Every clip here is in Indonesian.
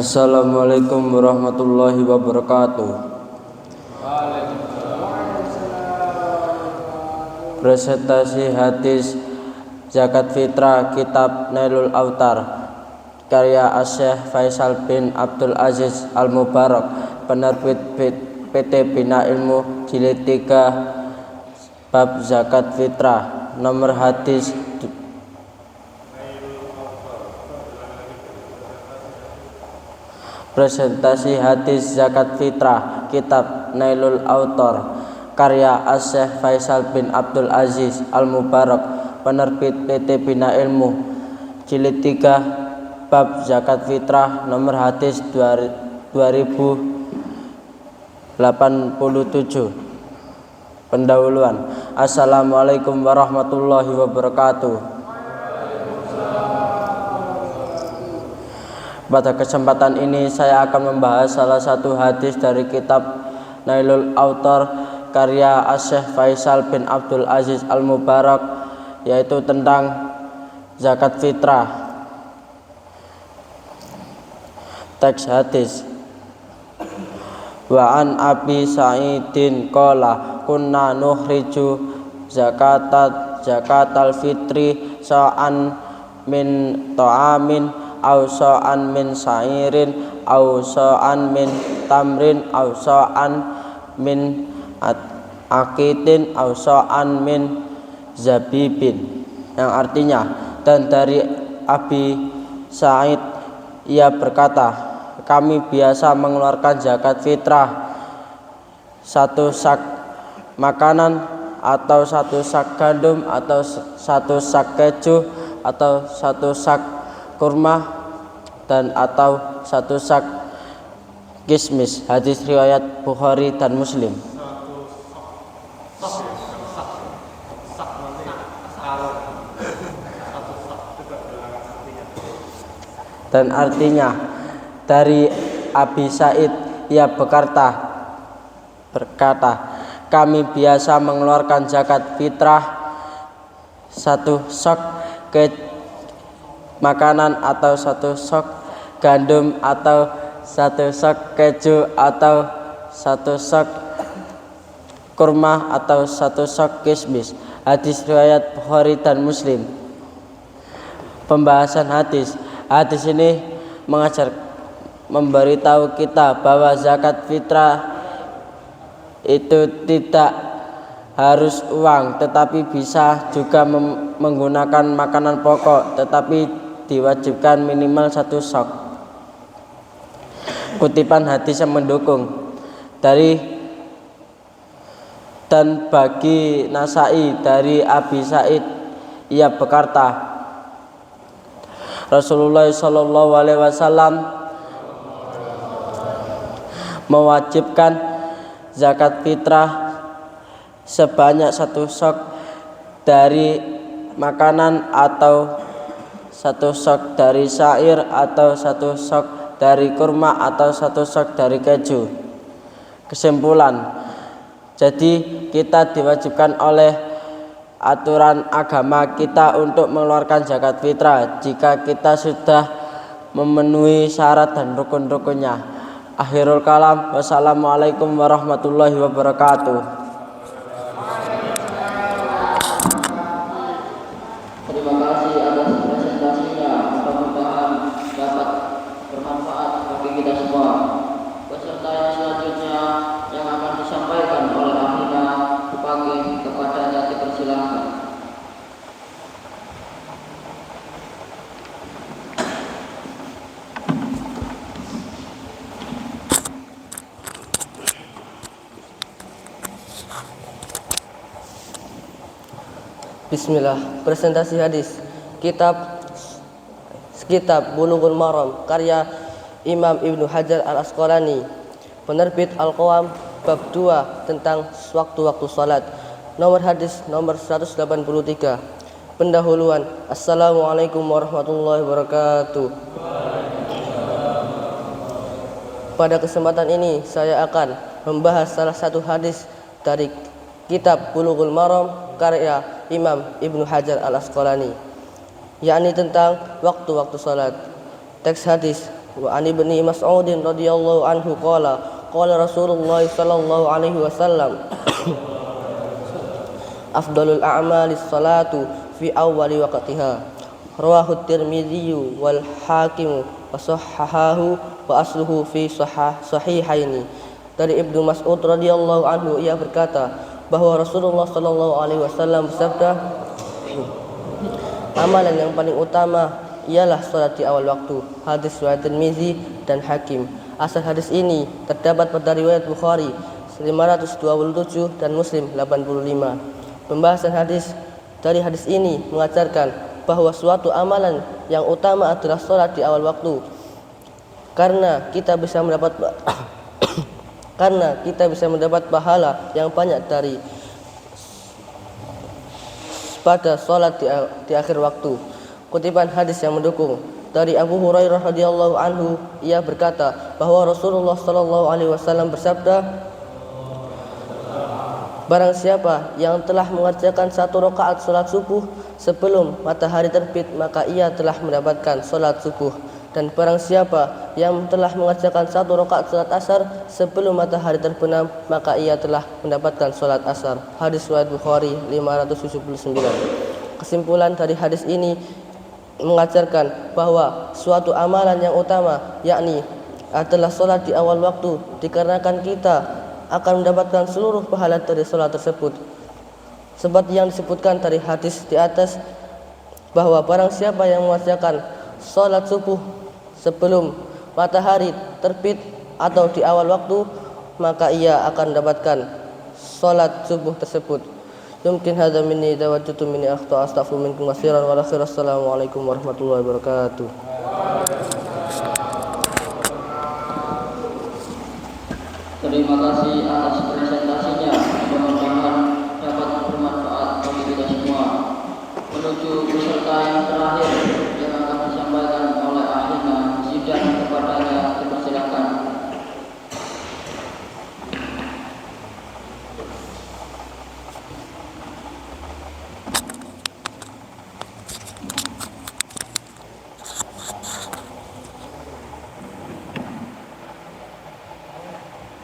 Assalamualaikum warahmatullahi wabarakatuh. Presentasi hadis zakat fitrah kitab Nailul Autar karya Asy-Syaikh Faisal bin Abdul Aziz Al-Mubarak, penerbit PT Bina Ilmu Jilid 3 bab zakat fitrah, nomor hadis. Presentasi hadis zakat fitrah kitab Nailul Autar karya Asy-Syaikh Faisal bin Abdul Aziz Al-Mubarak, penerbit PT Bina Ilmu Jilid 3 bab zakat fitrah, nomor hadis 2087. Pendahuluan. Assalamualaikum warahmatullahi wabarakatuh. Pada kesempatan ini saya akan membahas salah satu hadis dari kitab Nailul Autar karya Asy-Syaikh Faisal bin Abdul Aziz Al-Mubarak, yaitu tentang zakat fitrah. Teks hadis. Wa an Abi Sa'idin qala kunna nuhriju zakatal fitri sa'an min ta'amin aw sa'an min sa'irin aw sa'an min tamrin aw sa'an min aqitin aw sa'an min zabibin, yang artinya, dan dari Abi Sa'id ia berkata, kami biasa mengeluarkan zakat fitrah satu sak makanan atau satu sak gandum atau satu sak keju atau satu sak kurma dan atau satu sak kismis. Hadis riwayat Bukhari dan Muslim. Dan artinya, dari Abi Sa'id ia berkata, kami biasa mengeluarkan zakat fitrah satu sok makanan atau satu sok gandum atau satu sok keju atau satu sok kurma atau satu sok kismis. Hadis riwayat Bukhari dan Muslim. Pembahasan hadis. Hadis ini memberitahu kita bahwa zakat fitrah itu tidak harus uang, tetapi bisa juga menggunakan makanan pokok, tetapi diwajibkan minimal satu sok. Kutipan hadis yang mendukung dari dan bagi Nasai dari Abi Sa'id ia berkata, Rasulullah Shallallahu Alaihi Wasallam mewajibkan zakat fitrah sebanyak satu sok dari makanan atau satu sok dari syair atau satu sok dari kurma atau satu sok dari keju. Kesimpulan, jadi kita diwajibkan oleh aturan agama kita untuk mengeluarkan zakat fitrah jika kita sudah memenuhi syarat dan rukun-rukunnya. Akhirul kalam. Wassalamualaikum warahmatullahi wabarakatuh. Terima kasih atas presentasinya, mudah-mudahan dapat bermanfaat bagi kita semua. Peserta yang selanjutnya yang akan disampaikan oleh ahlinya Bupati, kepadanya dipersilakan. Bismillah. Presentasi hadis kitab Bulughul Maram karya Imam Ibnu Hajar Al-Asqalani, penerbit Al-Qawam, bab 2 tentang waktu-waktu salat, nomor hadis nomor 183. Pendahuluan. Assalamualaikum warahmatullahi wabarakatuh. Pada kesempatan ini saya akan membahas salah satu hadis dari kitab Bulughul Maram karya Imam Ibnu Hajar Al-Asqalani, yakni tentang waktu-waktu salat. Teks hadis. Wa an ibni Mas'ud radhiyallahu anhu qala qala Rasulullah sallallahu alaihi wasallam afdalul a'mali salatu fi awwali waqtiha. Rawahu Tirmidzi wal Hakim wa sahhahahu wa asluhu fi sahihaini. Dari Ibnu Mas'ud radhiyallahu anhu, ia berkata bahwa Rasulullah sallallahu alaihi wasallam bersabda, amalan yang paling utama ialah salat di awal waktu. Hadis riwayat Tirmidzi dan Hakim. Asal hadis ini terdapat pada riwayat Bukhari 527 dan Muslim 85. Pembahasan hadis dari hadis ini mengajarkan bahwa suatu amalan yang utama adalah salat di awal waktu, karena kita bisa mendapat pahala yang banyak dari pada salat di akhir waktu. Kutipan hadis yang mendukung dari Abu Hurairah radhiyallahu anhu, ia berkata bahwa Rasulullah sallallahu alaihi wasallam bersabda, barang siapa yang telah mengerjakan 1 rakaat salat subuh sebelum matahari terbit, maka ia telah mendapatkan salat subuh. Dan barang siapa yang telah mengerjakan 1 rakaat salat asar sebelum matahari terbenam, maka ia telah mendapatkan salat asar. Hadis riwayat Bukhari 579. Kesimpulan dari hadis ini mengajarkan bahwa suatu amalan yang utama, yakni adalah salat di awal waktu, dikarenakan kita akan mendapatkan seluruh pahala dari salat tersebut. Seperti yang disebutkan dari hadis di atas, bahwa barang siapa yang mengerjakan salat subuh sebelum matahari terbit atau di awal waktu, maka ia akan mendapatkan salat subuh tersebut. Mungkin hadza minni tawajjutu minni astaghfiru minkum katsiran wa assalamualaikum warahmatullahi wabarakatuh. Terima kasih atas presentasinya. Mudah-mudahan dapat bermanfaat bagi kita semua. Menuju peserta yang terakhir yang akan disampaikan oleh akhirnya sidang kepadanya, dipersilakan.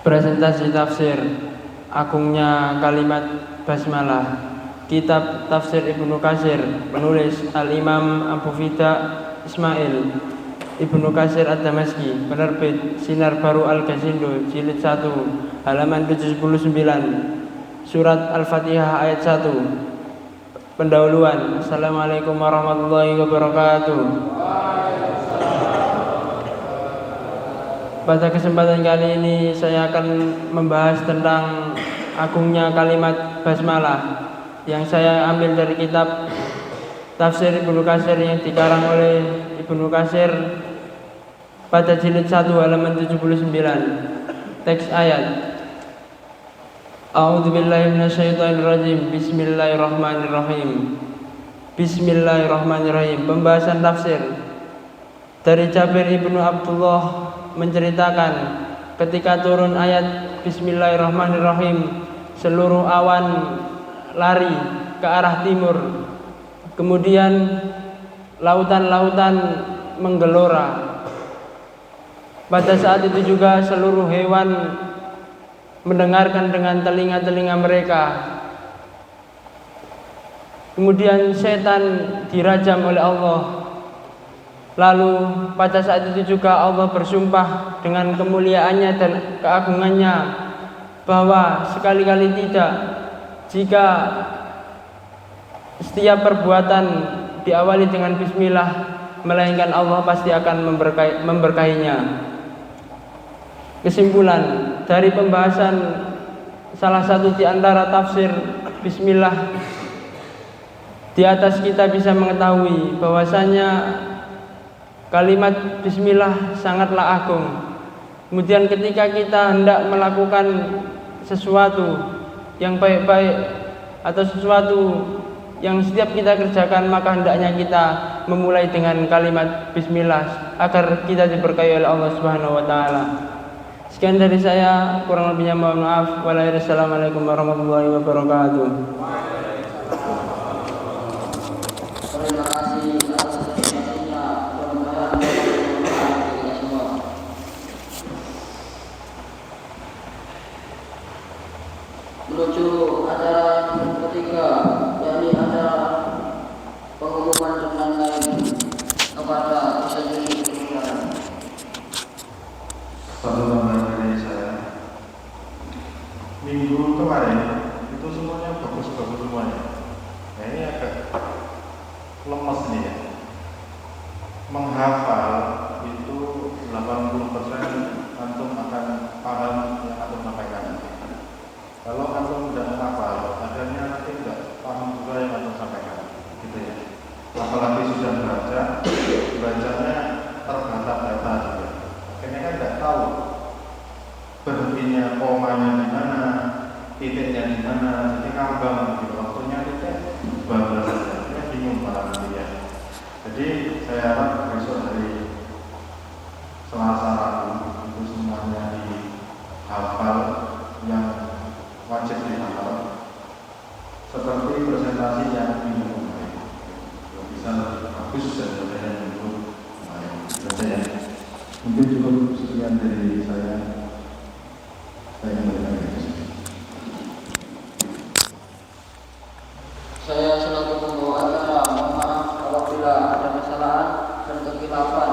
Presentasi tafsir agungnya kalimat basmalah, kitab tafsir Ibnu Katsir, penulis Al-Imam Abu Fida Ismail Ibnu Katsir Ad-Damaski, penerbit Sinar Baru Al-Gazindo, jilid 1, halaman 79, surat Al-Fatihah ayat 1. Pendahuluan. Assalamualaikum warahmatullahi wabarakatuh. Pada kesempatan kali ini saya akan membahas tentang agungnya kalimat basmalah yang saya ambil dari kitab tafsir Ibnu Katsir yang dikarang oleh Ibnu Katsir pada jilid 1 halaman 79. Teks ayat: A'udzubillahi minasyaitonirrajim. Bismillahirrahmanirrahim. Bismillahirrahmanirrahim. Pembahasan tafsir. Dari Jabir ibnu Abdullah menceritakan, ketika turun ayat Bismillahirrahmanirrahim, seluruh awan lari ke arah timur, kemudian lautan-lautan menggelora. Pada saat itu juga seluruh hewan mendengarkan dengan telinga-telinga mereka. Kemudian setan dirajam oleh Allah. Lalu pada saat itu juga Allah bersumpah dengan kemuliaannya dan keagungannya bahwa sekali-kali tidak, jika setiap perbuatan diawali dengan bismillah, melainkan Allah pasti akan memberkahinya. Kesimpulan dari pembahasan salah satu di antara tafsir bismillah, di atas kita bisa mengetahui bahwasanya kalimat bismillah sangatlah agung. Kemudian ketika kita hendak melakukan sesuatu yang baik-baik atau sesuatu yang setiap kita kerjakan, maka hendaknya kita memulai dengan kalimat bismillah agar kita diberkahi oleh Allah Subhanahu wa taala. Sekian dari saya, kurang lebihnya mohon maaf. Wassalamualaikum warahmatullahi wabarakatuh. Terima kasih atas presentasinya. Mudah-mudahan bermanfaat bagi kita semua. menuju acara yang ketiga, yakni acara pengumuman jumlah lain kepada peserta pembicaraan. Satu tambahan dari saya, minggu kemarin itu semuanya bagus-bagus semuanya. Nah ini agak lemes nih ya. Menghafal itu 80% antum akan paham yang antum sampaikan. Kalau antum tidak menghafal, akhirnya nanti tidak paham juga yang antum sampaikan, gitu ya. Apalagi sudah bacanya terbata-bata juga. Akhirnya kan tidak tahu berhentinya komanya di mana, titiknya di mana, jadi ngambang gitu. Waktunya titik bablas saja, akhirnya bingung para nanti ya. Jadi saya harap besok dari Selasa Rabu itu semuanya dihafal yang wajib dihafal, seperti presentasi yang minggu kemarin. Kalau bisa lebih bagus daripada yang minggu kemarin. Saja. Mungkin cukup sekian dari saya. Saya kembalikan ke sini. Saya selaku pembawa acara mohon maaf apabila ada kesalahan dan kekhilafan